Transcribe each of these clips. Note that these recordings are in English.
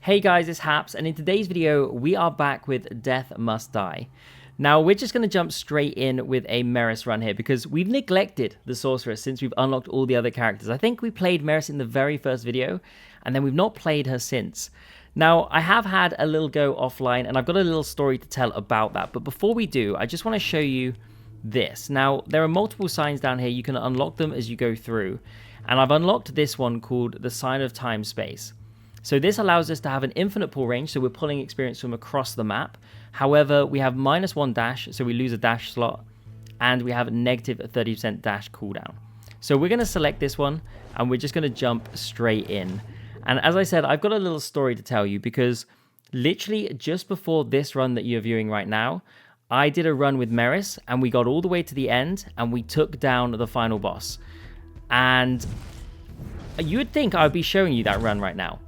Hey guys, it's Haps, and in today's video, we are back with Death Must Die. Now, we're just going to jump straight in with a Merris run here, because we've neglected the Sorceress since we've unlocked all the other characters. I think we played Merris in the very first video, and then we've not played her since. Now, I have had a little go offline, and I've got a little story to tell about that, but before we do, I just want to show you this. Now, there are multiple signs down here. You can unlock them as you go through, and I've unlocked this one called the Sign of Timespace. So this allows us to have an infinite pull range, so we're pulling experience from across the map. However, we have -1 dash, so we lose a dash slot, and we have a negative 30% dash cooldown. So we're going to select this one, and we're just going to jump straight in. And as I said, I've got a little story to tell you, because literally just before this run that you're viewing right now, I did a run with Merris, and we got all the way to the end, and we took down the final boss. And you would think I would be showing you that run right now.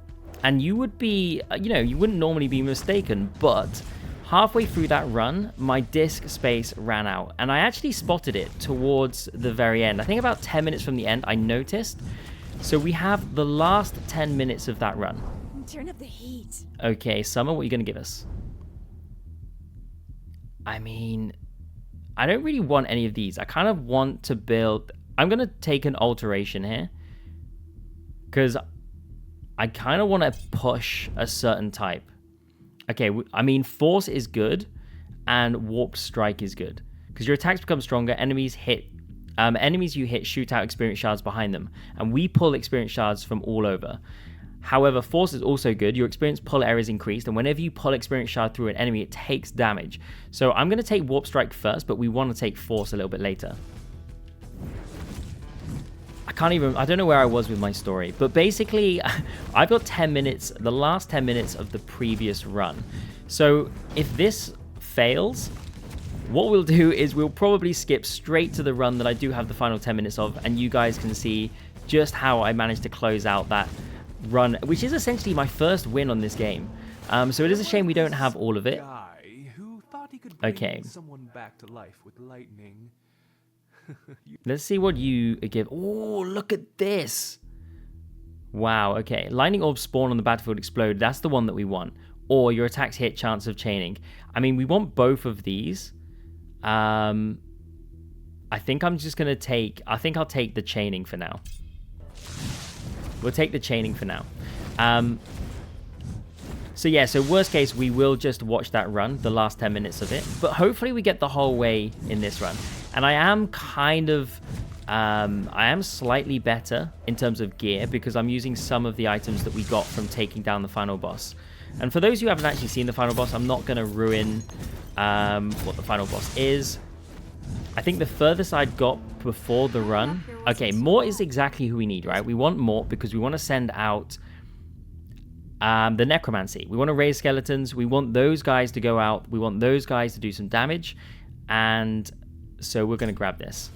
And you would be, you wouldn't normally be mistaken, but halfway through that run, my disk space ran out. And I actually spotted it towards the very end. I think about 10 minutes from the end, I noticed. So we have the last 10 minutes of that run. Turn up the heat. Okay, Summer, what are you going to give us? I mean, I don't really want any of these. I kind of want to build... I'm going to take an alteration here, because I kind of want to push a certain type. Okay, I mean, Force is good, and Warp Strike is good, because your attacks become stronger. Enemies you hit shoot out experience shards behind them, and we pull experience shards from all over. However, Force is also good. Your experience pull area is increased, and whenever you pull experience shard through an enemy, it takes damage. So I'm going to take Warp Strike first, but we want to take Force a little bit later. I don't know where I was with my story, but basically I've got 10 minutes, the last 10 minutes of the previous run. So if this fails, what we'll do is we'll probably skip straight to the run that I do have the final 10 minutes of, and you guys can see just how I managed to close out that run, which is essentially my first win on this game. So it is a shame we don't have all of it. Okay. Someone back to life with lightning. Let's see what you give. Oh, look at this. Wow, okay. Lightning orbs spawn on the battlefield explode. That's the one that we want. Or your attacks hit, chance of chaining. I mean, we want both of these. I think I'm just going to take... I think I'll take the chaining for now. We'll take the chaining for now. So yeah, so worst case, we will just watch that run, the last 10 minutes of it. But hopefully we get the whole way in this run. And I am kind of, I am slightly better in terms of gear, because I'm using some of the items that we got from taking down the final boss. And for those who haven't actually seen the final boss, I'm not going to ruin what the final boss is. I think the furthest I'd got before the run... Okay, Mort is exactly who we need, right? We want Mort because we want to send out the necromancy. We want to raise skeletons. We want those guys to go out. We want those guys to do some damage. And so we're going to grab this.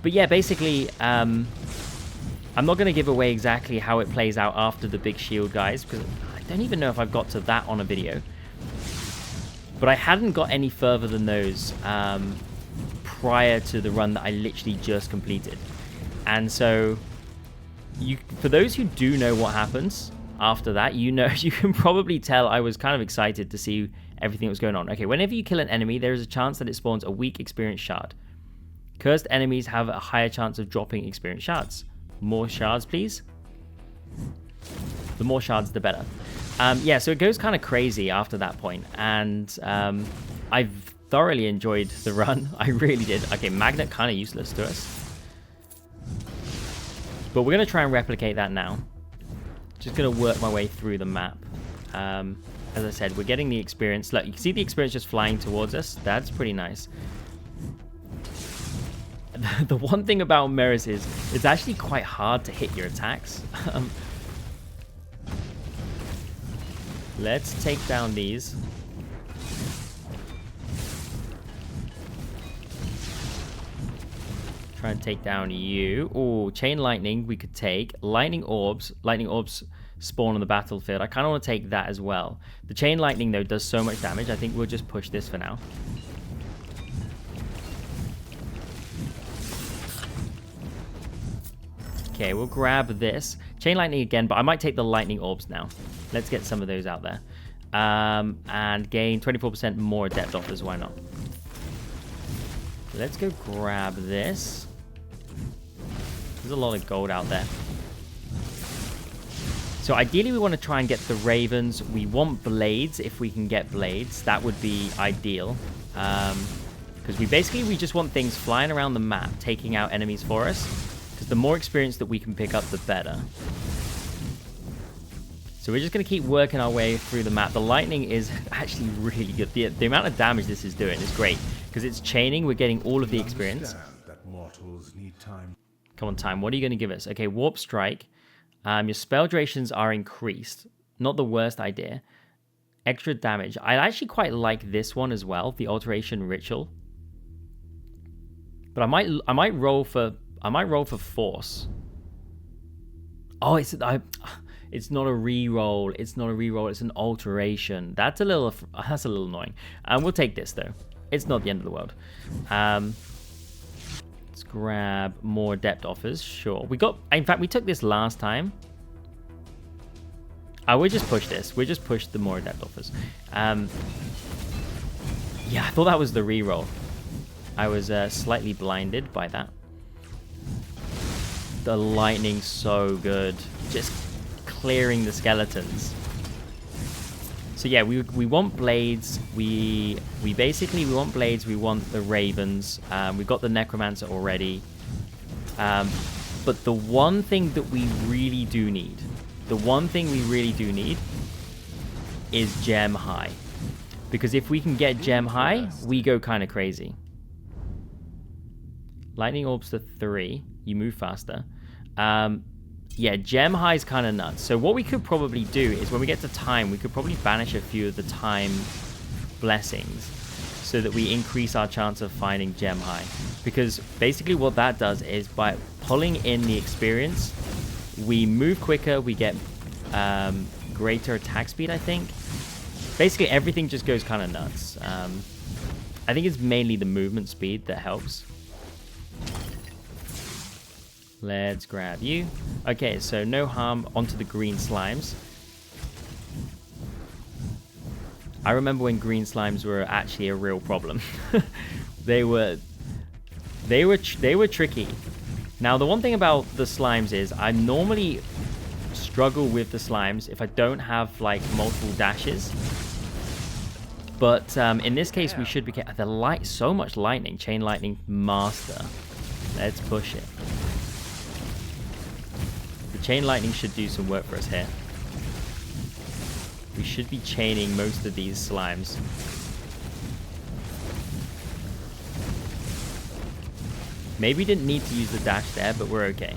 But yeah, basically, I'm not going to give away exactly how it plays out after the big shield guys, because I don't even know if I've got to that on a video. But I hadn't got any further than those prior to the run that I literally just completed. And so, for those who do know what happens after that, you can probably tell I was kind of excited to see everything that was going on. Okay, whenever you kill an enemy, there is a chance that it spawns a weak experience shard. Cursed enemies have a higher chance of dropping experience shards. More shards, please. The more shards, the better. Yeah, so it goes kind of crazy after that point, and I've thoroughly enjoyed the run. I really did. Okay, magnet kind of useless to us, but we're going to try and replicate that now. Just going to work my way through the map. As I said, we're getting the experience. Look, you can see the experience just flying towards us. That's pretty nice. The one thing about Merris is it's actually quite hard to hit your attacks. Let's take down these. Try and take down you. Oh, chain lightning we could take. Lightning orbs. Lightning orbs spawn on the battlefield. I kind of want to take that as well. The chain lightning, though, does so much damage. I think we'll just push this for now. Okay, we'll grab this. Chain lightning again, but I might take the lightning orbs now. Let's get some of those out there. And gain 24% more adept offers. Why not? Let's go grab this. There's a lot of gold out there. So ideally we want to try and get the ravens. We want blades if we can get blades. That would be ideal. Because we just want things flying around the map, taking out enemies for us. Because the more experience that we can pick up, the better. So we're just going to keep working our way through the map. The lightning is actually really good. The amount of damage this is doing is great. Because it's chaining, we're getting all of the experience. That mortals need time. Come on, time. What are you going to give us? Okay, warp strike. Your spell durations are increased. Not the worst idea. Extra damage. I actually quite like this one as well, the alteration ritual. But I might roll for force. Oh, it's not a reroll. It's not a reroll. It's an alteration. That's a little annoying. We'll take this though. It's not the end of the world. Let's grab more adept offers. Sure. In fact, we took this last time. We'll just push this. We'll just push the more adept offers. Yeah, I thought that was the reroll. I was slightly blinded by that. The lightning's so good. Just clearing the skeletons. So yeah, we want blades. We want blades. We want the ravens. We've got the necromancer already. But the one thing that we really do need, is gem high. Because if we can get gem high, we go kind of crazy. Lightning orbs to 3. You move faster. Yeah, gem high is kind of nuts. So what we could probably do is when we get to time, we could probably banish a few of the time blessings so that we increase our chance of finding gem high. Because basically what that does is by pulling in the experience, we move quicker, we get greater attack speed, I think. Basically everything just goes kind of nuts. I think it's mainly the movement speed that helps. Let's grab you. Okay, so no harm. Onto the green slimes. I remember when green slimes were actually a real problem. They were tricky. Now the one thing about the slimes is I normally struggle with the slimes if I don't have like multiple dashes. But in this case we should be so much lightning. Chain lightning master. Let's push it. Chain lightning should do some work for us here. We should be chaining most of these slimes. Maybe didn't need to use the dash there, but we're okay.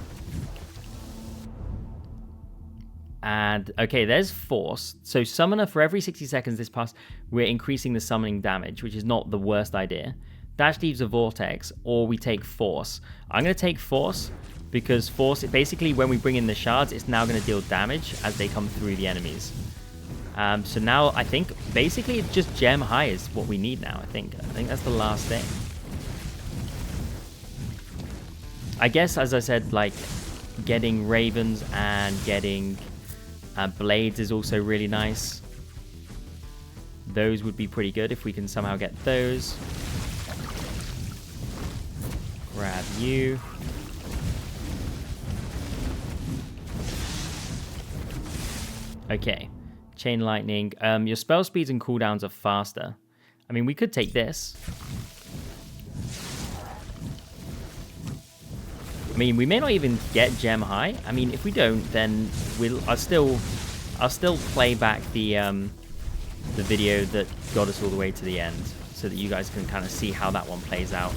And okay, there's force. So summoner for every 60 seconds this pass, we're increasing the summoning damage, which is not the worst idea. Dash leaves a vortex, or we take force. I'm going to take force. Because force, basically when we bring in the shards, it's now going to deal damage as they come through the enemies. So now I think basically it's just gem high is what we need now. I think that's the last thing. I guess, as I said, like getting ravens and getting blades is also really nice. Those would be pretty good if we can somehow get those. Grab you. Okay, chain lightning. Your spell speeds and cooldowns are faster. I mean, we could take this. I mean, we may not even get gem high. I mean, if we don't, then I'll still play back the video that got us all the way to the end, so that you guys can kind of see how that one plays out.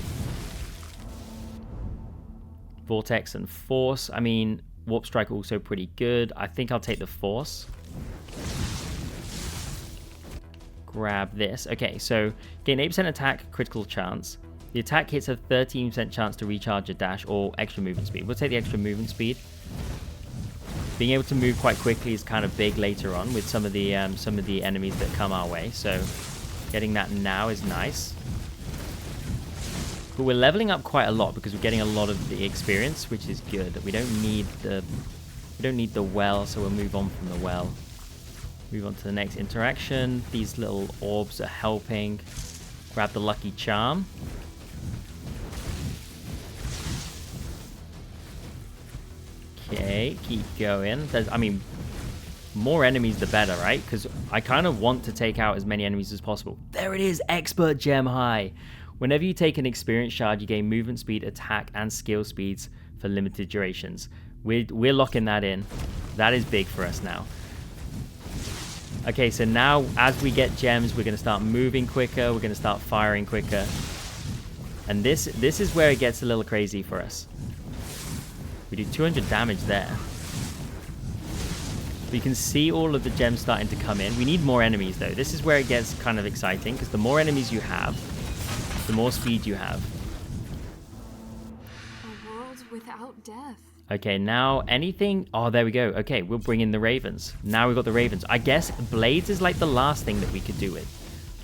Vortex and force. I mean, warp strike also pretty good. I think I'll take the force. Grab this. Okay, so gain 8% attack, critical chance. The attack hits a 13% chance to recharge a dash or extra movement speed. We'll take the extra movement speed. Being able to move quite quickly is kind of big later on with some of the enemies that come our way. So getting that now is nice. But we're leveling up quite a lot because we're getting a lot of the experience, which is good. We don't need the We don't need the well, so we'll move on from the well. Move on to the next interaction. These little orbs are helping. Grab the lucky charm. Okay, keep going. I mean, more enemies the better, right? Because I kind of want to take out as many enemies as possible. There it is, Expert Gem High. Whenever you take an experience shard, you gain movement speed, attack, and skill speeds for limited durations. We're locking that in. That is big for us now. Okay, so now as we get gems, we're going to start moving quicker. We're going to start firing quicker. And this is where it gets a little crazy for us. We do 200 damage there. We can see all of the gems starting to come in. We need more enemies, though. This is where it gets kind of exciting, because the more enemies you have, the more speed you have. A world without death. Okay, now anything... Oh, there we go. Okay, we'll bring in the ravens. Now we've got the ravens. I guess blades is like the last thing that we could do with.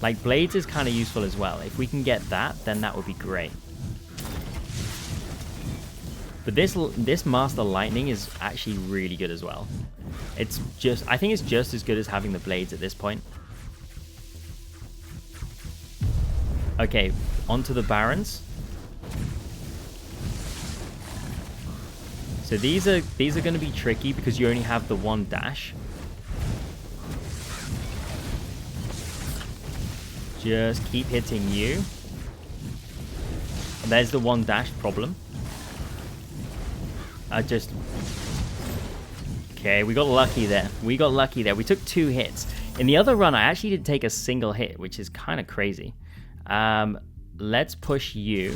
Like, blades is kind of useful as well. If we can get that, then that would be great. But this Master Lightning is actually really good as well. It's just... I think it's just as good as having the blades at this point. Okay, onto the barons. So these are going to be tricky because you only have the one dash. Just keep hitting you. There's the one dash problem. Okay, we got lucky there. We got lucky there. We took 2 hits. In the other run, I actually didn't take a single hit, which is kind of crazy. Let's push you.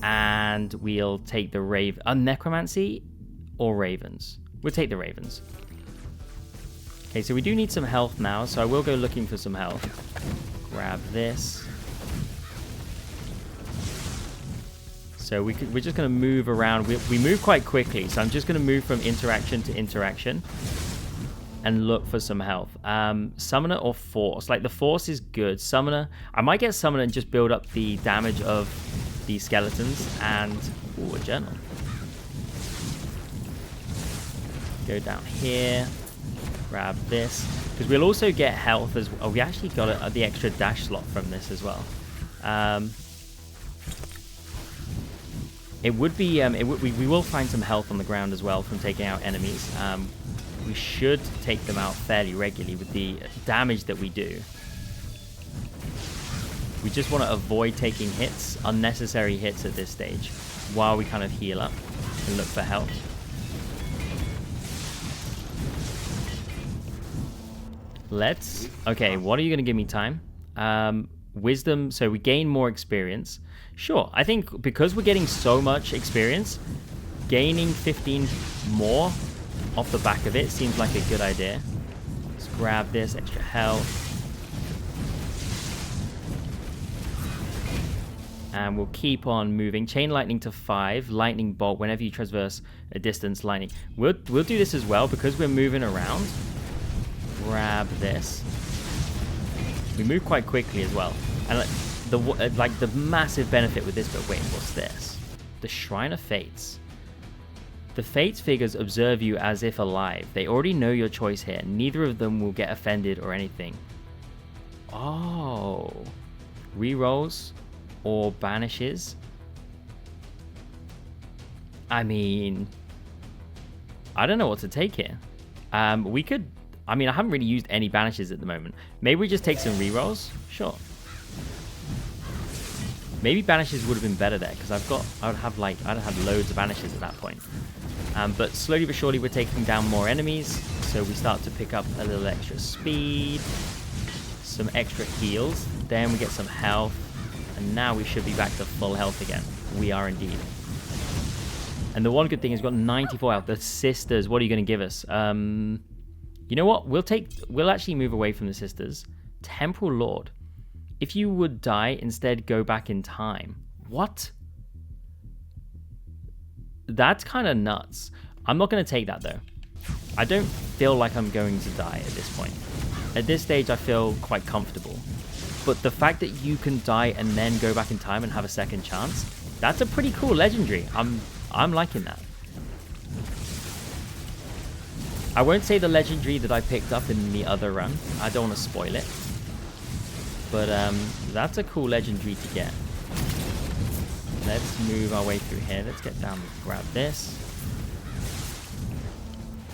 And we'll take the necromancy or ravens. We'll take the ravens. Okay, so we do need some health now, so I will go looking for some health. Grab this. So we're just going to move around. We move quite quickly, so I'm just going to move from interaction to interaction and look for some health. Summoner or force? Like, the force is good. Summoner, I might get summoner and just build up the damage of these skeletons. And ooh, a journal. Go down here, grab this, because we'll also get health as well. Oh, we actually got the extra dash slot from this as well. It would be we will find some health on the ground as well from taking out enemies. We should take them out fairly regularly with the damage that we do. We just want to avoid taking hits, unnecessary hits at this stage, while we kind of heal up and look for health. Okay, what are you going to give me time? Wisdom, so we gain more experience. Sure, I think because we're getting so much experience, gaining 15 more off the back of it seems like a good idea. Let's grab this extra health. And we'll keep on moving. Chain lightning to 5. Lightning bolt whenever you traverse a distance. Lightning. We'll do this as well because we're moving around. Grab this. We move quite quickly as well. And the massive benefit with this. But wait, what's this? The Shrine of Fates. The Fates figures observe you as if alive. They already know your choice here. Neither of them will get offended or anything. Oh. Rerolls or banishes. I mean, I don't know what to take here. We could, I mean, I haven't really used any banishes at the moment. Maybe we just take some rerolls. Sure. Maybe banishes would have been better there because I'd have loads of banishes at that point. But slowly but surely we're taking down more enemies, so we start to pick up a little extra speed, some extra heals, then we get some health, and now we should be back to full health again. We are indeed. And the one good thing is we've got 94 health. The sisters, what are you going to give us? You know what? We'll actually move away from the sisters. Temporal Lord. If you would die, instead go back in time. What? That's kind of nuts. I'm not going to take that though. I don't feel like I'm going to die at this point. At this stage, I feel quite comfortable. But the fact that you can die and then go back in time and have a second chance, that's a pretty cool legendary. I'm liking that. I won't say the legendary that I picked up in the other run. I don't want to spoil it. But that's a cool legendary to get. Let's move our way through here. Let's get down and grab this.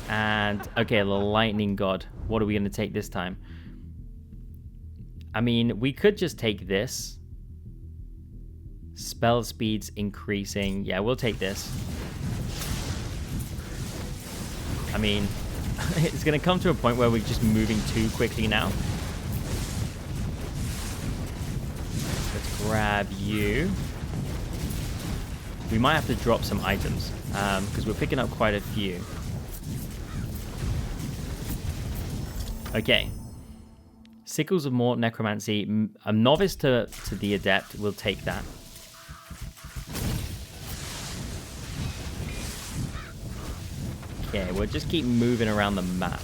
And, okay, the lightning god. What are we going to take this time? I mean, we could just take this. Spell speed's increasing. Yeah, we'll take this. I mean, it's going to come to a point where we're just moving too quickly now. Let's grab you. We might have to drop some items because we're picking up quite a few. Okay. Sickles of More Necromancy. A novice to the adept. We'll take that. Okay, we'll just keep moving around the map.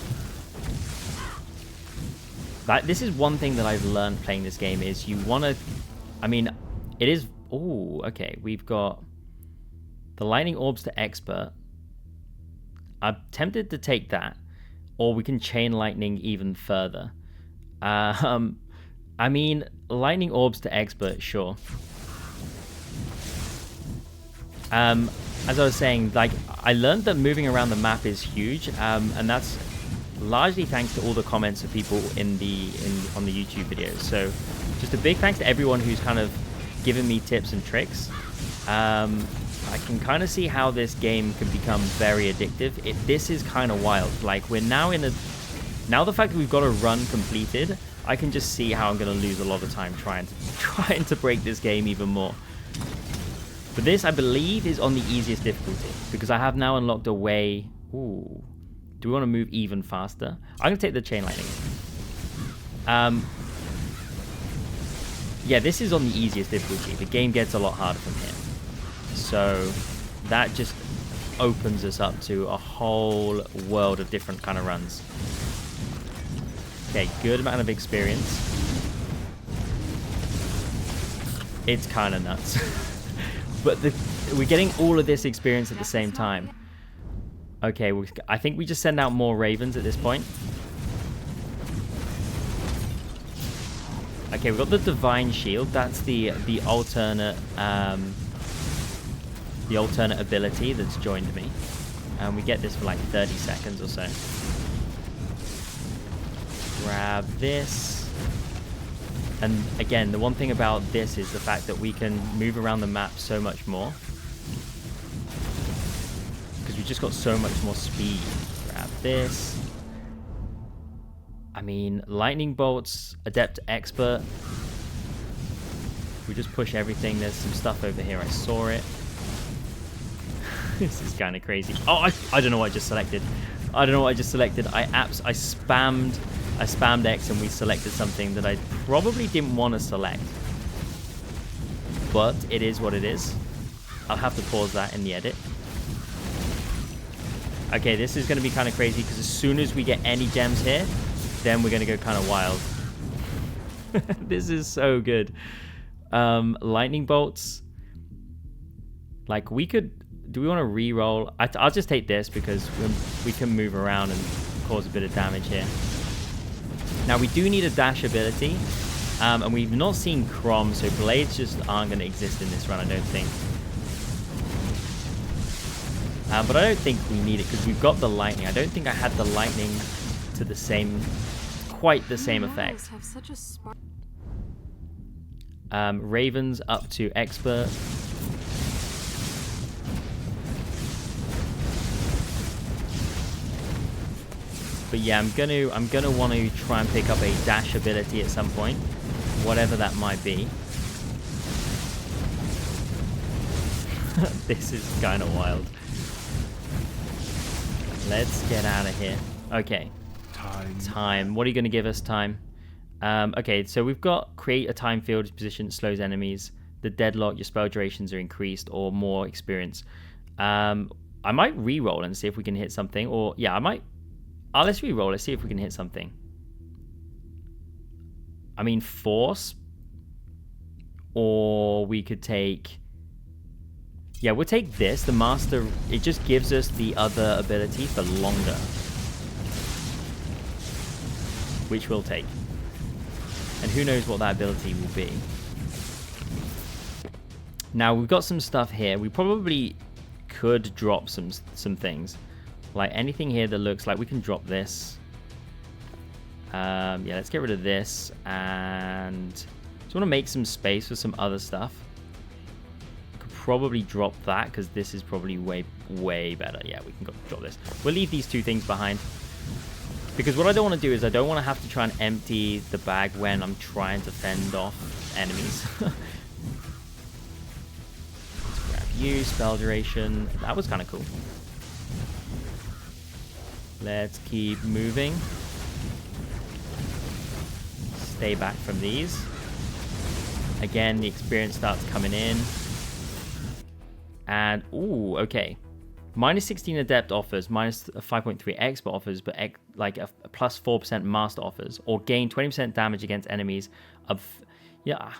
This is one thing that I've learned playing this game is you want to... I mean, it is... Oh, okay. We've got the Lightning Orbs to Expert. I'm tempted to take that. Or we can Chain Lightning even further. I mean, Lightning Orbs to Expert, sure. As I was saying, like, I learned that moving around the map is huge, and that's largely thanks to all the comments of people on the YouTube videos. So, just a big thanks to everyone who's kind of given me tips and tricks. I can kind of see how this game can become very addictive. This is kind of wild. Like, we're now in a... Now the fact that we've got a run completed, I can just see how I'm going to lose a lot of time trying to break this game even more. But this, I believe, is on the easiest difficulty, because I have now unlocked a way... Ooh. Do we want to move even faster? I'm going to take the Chain Lightning. Yeah, this is on the easiest difficulty. The game gets a lot harder from here. So that just opens us up to a whole world of different kind of runs. Okay, good amount of experience. It's kind of nuts. But we're getting all of this experience at the same time. Okay, I think we just send out more ravens at this point. Okay, we've got the Divine Shield. That's the alternate ability that's joined me. And we get this for like 30 seconds or so. Grab this. And again, the one thing about this is the fact that we can move around the map so much more. Because we've just got so much more speed. Grab this. I mean, lightning bolts, adept expert. We just push everything. There's some stuff over here. I saw it. This is kind of crazy. Oh, I don't know what I just selected. I don't know what I just selected. I spammed X and we selected something that I probably didn't want to select. But it is what it is. I'll have to pause that in the edit. Okay, this is going to be kind of crazy because as soon as we get any gems here, then we're going to go kind of wild. This is so good. Lightning bolts. Like, we could... Do we want to re-roll? I'll just take this because we can move around and cause a bit of damage here. Now, we do need a dash ability. And we've not seen Crom, so blades just aren't going to exist in this run, I don't think. But I don't think we need it because we've got the lightning. I don't think I had the lightning to the same... quite the same effect. Ravens up to expert. But yeah, I'm gonna want to try and pick up a dash ability at some point, whatever that might be. This is kind of wild. Let's get out of here. Okay. Time. What are you going to give us? Time. Okay, so we've got create a time field position, slows enemies. The deadlock, your spell durations are increased or more experience. I might re-roll and see if we can hit something. Or, yeah, I might... let's re-roll. Let's see if we can hit something. I mean, force. Or we could take... Yeah, we'll take this. The master, it just gives us the other ability for longer. which we'll take. And who knows what that ability will be. Now, we've got some stuff here. We probably could drop some things. Like anything here that looks like we can drop this. Yeah, let's get rid of this. And just want to make some space for some other stuff. Could probably drop that because this is probably way better. Yeah, we can drop this. We'll leave these two things behind. Because what I don't want to do is I don't want to have to try and empty the bag when I'm trying to fend off enemies. Let's grab you, spell duration. That was kind of cool. Let's keep moving. Stay back from these. Again, the experience starts coming in. And, ooh, okay. Minus 16 adept offers, minus 5.3 expert offers, but like a plus 4% master offers, or gain 20% damage against enemies. Yeah,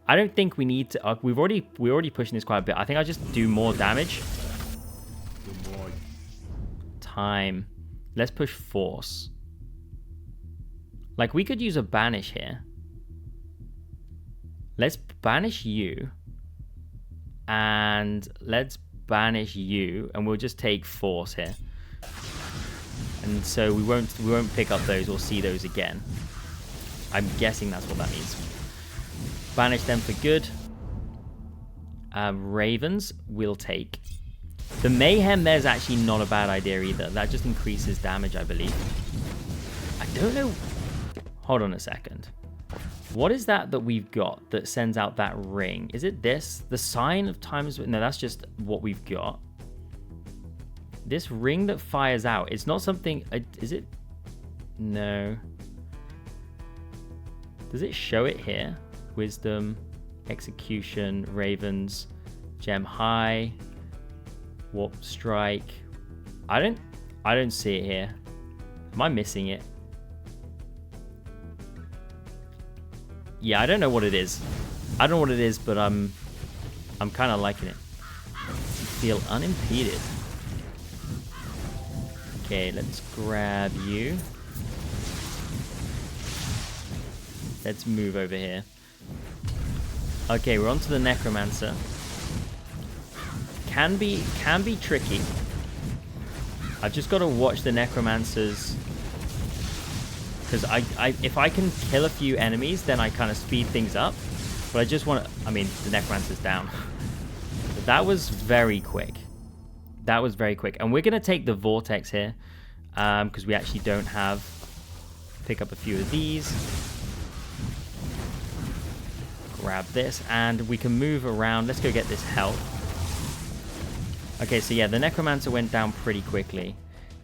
I don't think we need to. We're already pushing this quite a bit. I think I'll just do more damage. Time. Let's push force. Like we could use a banish here. Let's banish you, and let's banish you, and we'll just take force here, and so we won't pick up those or see those again. I'm guessing that's what that means. Banish them for good. Ravens we'll take. The mayhem there's actually not a bad idea either. That just increases damage, I believe. I don't know. Hold on a second. What is that we've got that sends out that ring? Is it this? The sign of times? No, that's just what we've got. This ring that fires out. It's not something... Is it? No. Does it show it here? Wisdom, execution, ravens, gem high, warp strike. I don't see it here. Am I missing it? Yeah, I don't know what it is. I don't know what it is, but I'm kind of liking it. Feel unimpeded. Okay, let's grab you. Let's move over here. Okay, we're on to the necromancer. Can be tricky. I've just got to watch the necromancers. Because if I can kill a few enemies, then I kind of speed things up. But I just want to... I mean, the necromancer's down. But that was very quick. That was very quick. And we're going to take the vortex here. Because we actually don't have... Pick up a few of these. Grab this. And we can move around. Let's go get this health. Okay, so yeah, the necromancer went down pretty quickly.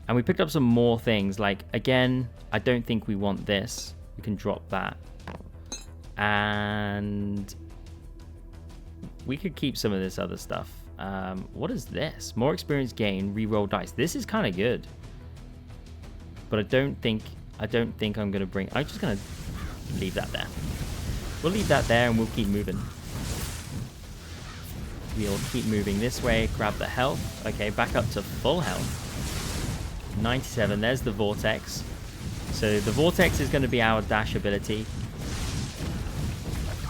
And we picked up some more things. Like, again, I don't think we want this. We can drop that. And we could keep some of this other stuff. What is this? More experience gain, reroll dice. This is kind of good. But I don't think I'm going to bring... I'm just going to leave that there. We'll leave that there and we'll keep moving. We'll keep moving this way. Grab the health. Okay, back up to full health. 97, there's the vortex. So the vortex is going to be our dash ability.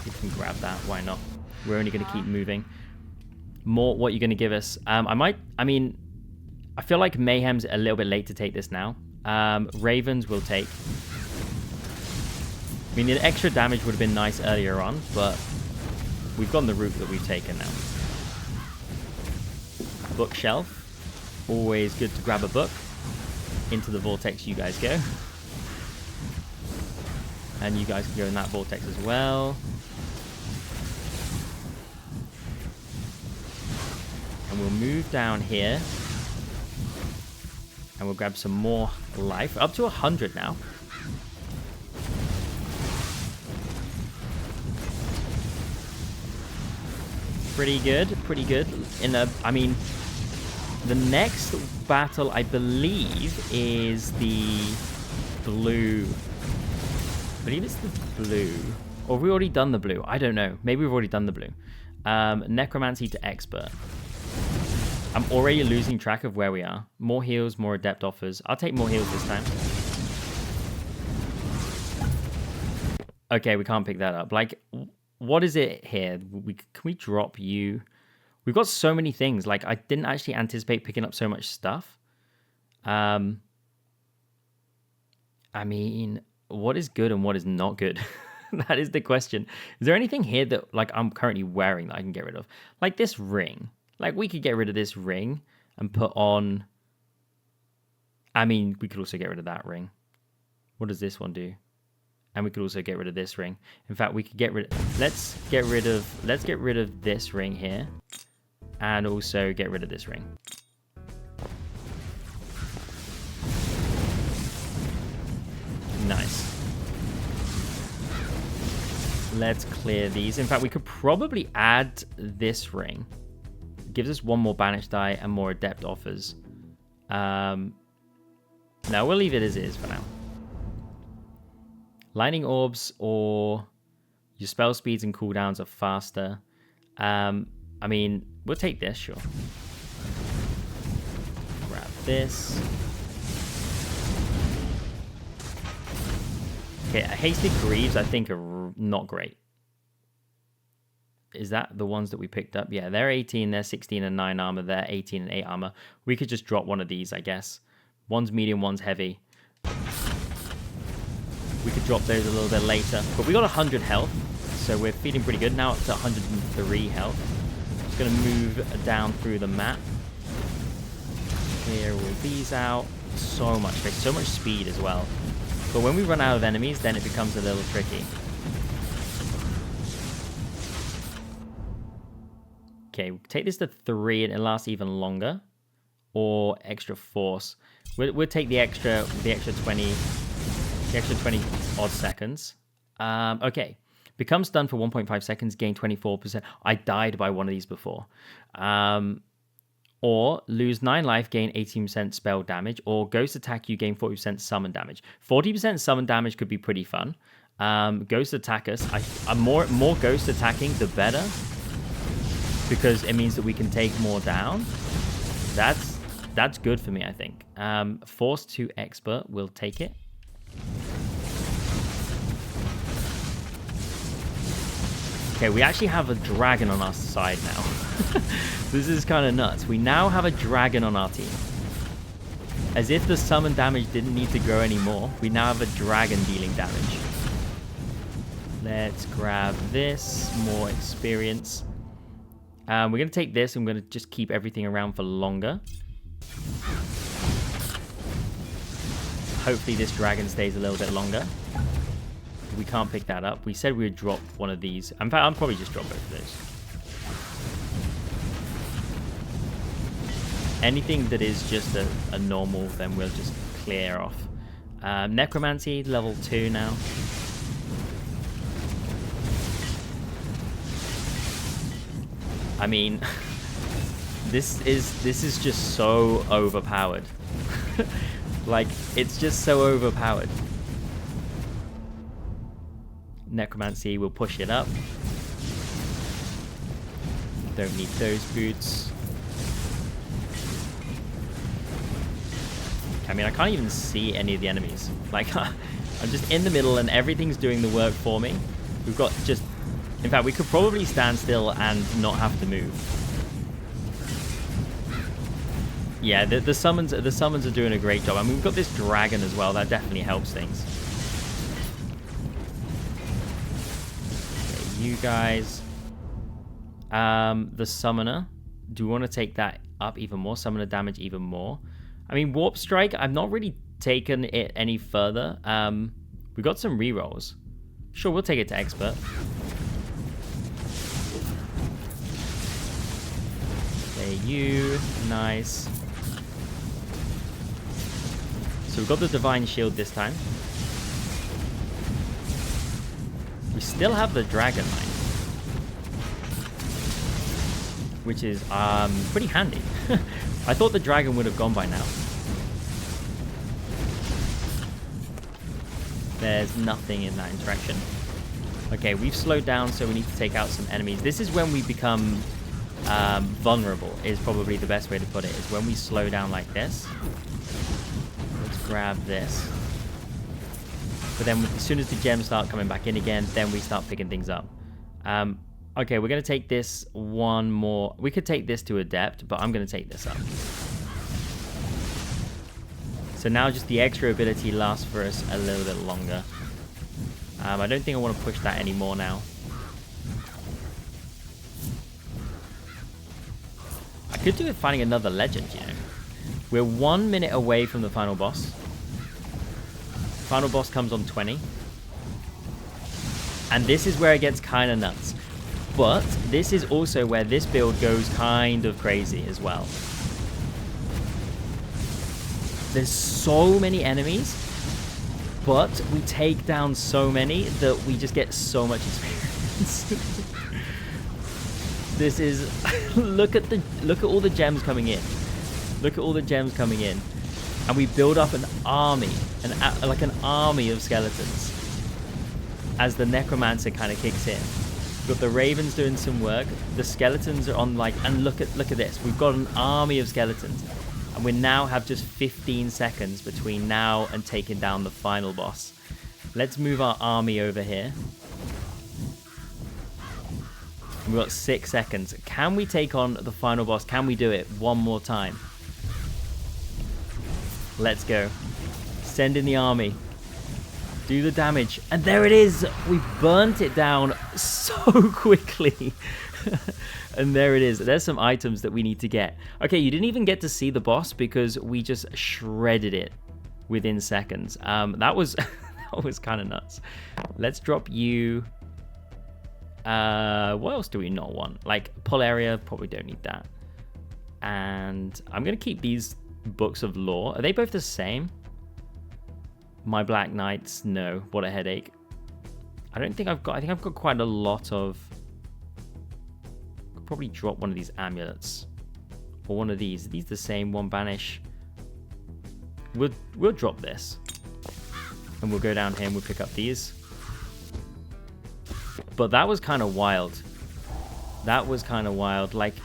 You can grab that, why not? We're only going to keep moving. More, what you're going to give us? I feel like Mayhem's a little bit late to take this now. Ravens will take. I mean, the extra damage would have been nice earlier on, but we've gone the route that we've taken now. Bookshelf. Always good to grab a book. Into the vortex you guys go. And you guys can go in that vortex as well. And we'll move down here. And we'll grab some more life. Up to 100 now. Pretty good, pretty good. The next battle, I believe, is the blue. I believe it's the blue. Or have we already done the blue? I don't know. Maybe we've already done the blue. Necromancy to expert. I'm already losing track of where we are. More heals, more adept offers. I'll take more heals this time. Okay, we can't pick that up. Like, what is it here? Can we drop you? We've got so many things. Like, I didn't actually anticipate picking up so much stuff. I mean, what is good and what is not good? That is the question. Is there anything here that, like, I'm currently wearing that I can get rid of? Like this ring. Like, we could get rid of this ring and put on... I mean, we could also get rid of that ring. What does this one do? And we could also get rid of this ring. In fact, we could get rid... Let's get rid of this ring here. And also get rid of this ring. Nice. Let's clear these. In fact, we could probably add this ring. Gives us one more banish die and more adept offers. No, we'll leave it as is for now. Lightning orbs or your spell speeds and cooldowns are faster. I mean, we'll take this, sure. Grab this. Okay, hasted greaves I think are not great. Is that the ones that we picked up? Yeah, they're 18, they're 16 and 9 armor, they're 18 and 8 armor. We could just drop one of these, I guess. One's medium, one's heavy. We could drop those a little bit later. But we got 100 health, so we're feeling pretty good. Now up to 103 health. Just going to move down through the map. Clear all these out. So much space, so much speed as well. But when we run out of enemies, then it becomes a little tricky. Okay, we'll take this to 3 and it lasts even longer. Or extra force. We'll take the extra 20 odd seconds. Okay. Become stunned for 1.5 seconds, gain 24%. I died by one of these before. Or lose 9 life, gain 18% spell damage. Or ghost attack you, gain 40% summon damage. 40% summon damage could be pretty fun. Ghost attack us. More ghost attacking, the better. Because it means that we can take more down. That's good for me, I think. Force to expert, we'll take it. Okay, we actually have a dragon on our side now. This is kind of nuts. We now have a dragon on our team. As if the summon damage didn't need to grow anymore, we now have a dragon dealing damage. Let's grab this, more experience. We're going to take this and we're going to just keep everything around for longer. Hopefully this dragon stays a little bit longer. We can't pick that up. We said we would drop one of these. In fact, I'll probably just drop both of those. Anything that is just a normal, then we'll just clear off. Necromancy, level 2 now. I mean, this is just so overpowered. Like, it's just so overpowered. Necromancy, we'll push it up. Don't need those boots. I mean, I can't even see any of the enemies. Like, I'm just in the middle and everything's doing the work for me. We've got just... In fact, we could probably stand still and not have to move. Yeah, the summons are doing a great job. I mean, we've got this dragon as well. That definitely helps things. Okay, you guys. The summoner. Do we want to take that up even more? Summoner damage even more. I mean, Warp Strike, I've not really taken it any further. We got some rerolls. Sure, we'll take it to expert. Okay, you. Nice. So we've got the Divine Shield this time. We still have the Dragon Knight, which is pretty handy. I thought the dragon would have gone by now. There's nothing in that interaction. Okay, we've slowed down, so we need to take out some enemies. This is when we become vulnerable, is probably the best way to put it, is when we slow down like this. Let's grab this. But then as soon as the gems start coming back in again, then we start picking things up. Okay, we're going to take this one more. We could take this to adept, but I'm going to take this up. So now just the extra ability lasts for us a little bit longer. I don't think I want to push that anymore now. I could do with finding another legend, you know. We're 1 minute away from the final boss. Final boss comes on 20. And this is where it gets kind of nuts. But this is also where this build goes kind of crazy as well. There's so many enemies, but we take down so many that we just get so much experience. This is look at all the gems coming in. Look at all the gems coming in, and we build up an army, like an army of skeletons as the necromancer kind of kicks in. We've got the ravens doing some work. The skeletons are on like, and look at this. We've got an army of skeletons. And we now have just 15 seconds between now and taking down the final boss. Let's move our army over here. We've got 6 seconds. Can we take on the final boss? Can we do it one more time? Let's go. Send in the army. Do the damage. And there it is. We burnt it down so quickly. And there it is. There's some items that we need to get. Okay, you didn't even get to see the boss because we just shredded it within seconds. That was that was kind of nuts. Let's drop you. What else do we not want? Like pull area, probably don't need that. And I'm gonna keep these books of lore. Are they both the same? My Black Knights, no. What a headache. I don't think I've got. I think I've got quite a lot of. Probably drop one of these amulets or one of these. Are these the same? One banish. We'll drop this and we'll go down here and we'll pick up these. But that was kind of wild. That was kind of wild. Like,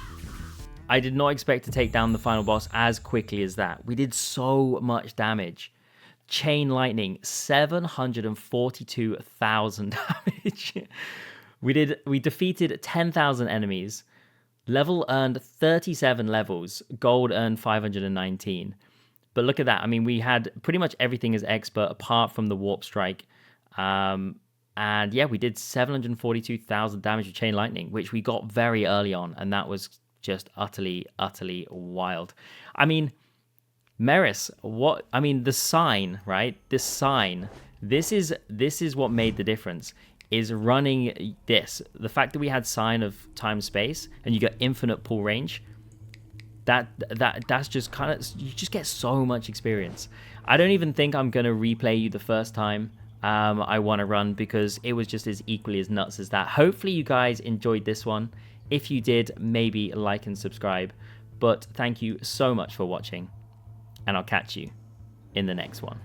I did not expect to take down the final boss as quickly as that. We did so much damage. Chain lightning, 742,000 damage. We defeated 10,000 enemies. Level earned 37 levels. Gold earned 519. But look at that. I mean, we had pretty much everything as expert apart from the warp strike. And yeah, we did 742,000 damage with chain lightning, which we got very early on. And that was just utterly, utterly wild. I mean, Merris, the sign, right? This sign, this is what made the difference. Is running this. The fact that we had sign of time space and you got infinite pull range, that's just kind of, you just get so much experience. I don't even think I'm gonna replay you the first time I want to run because it was just as equally as nuts as that. Hopefully you guys enjoyed this one. If you did, maybe like and subscribe. But thank you so much for watching, and I'll catch you in the next one.